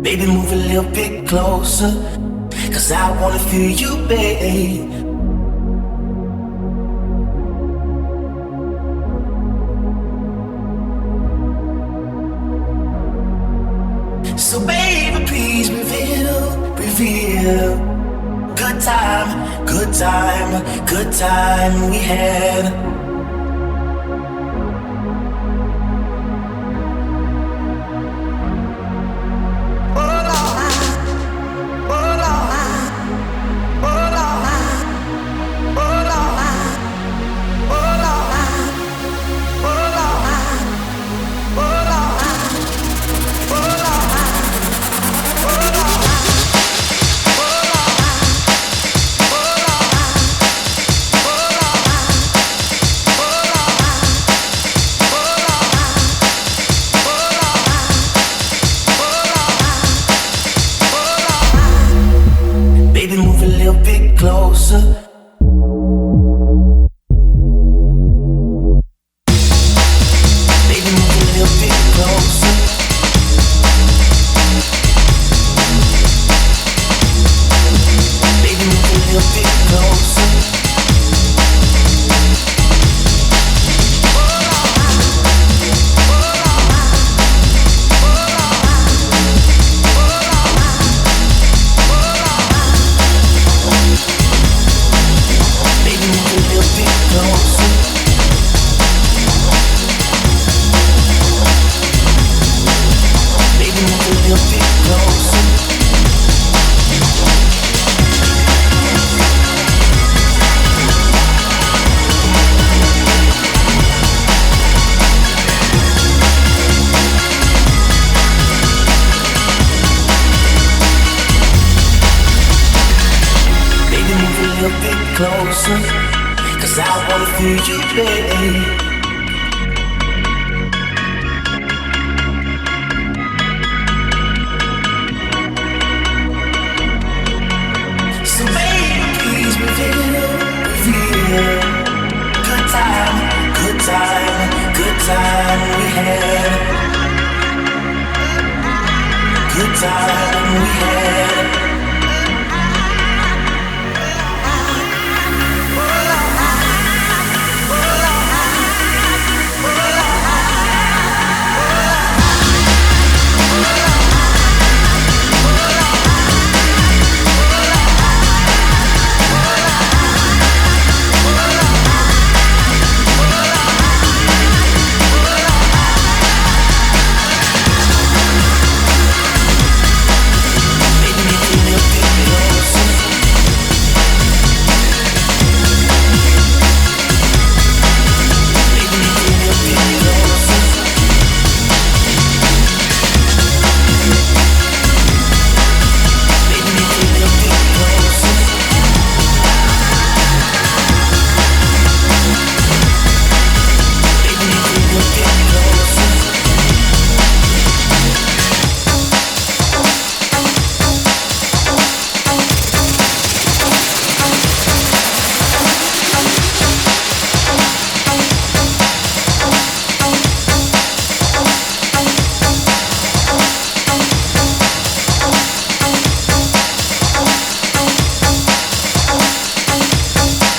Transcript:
Baby, move a little bit closer, 'cause I wanna feel you, babe. So baby, please reveal, reveal. Good time, good time, good time we had. Baby, move a little bit closer. Baby, move a little bit closer. Baby, move a little bit closer. Closer, 'cause I wanna feel you, babe. So baby, please reveal, reveal. Good time, good time, good time we had. Good time we had.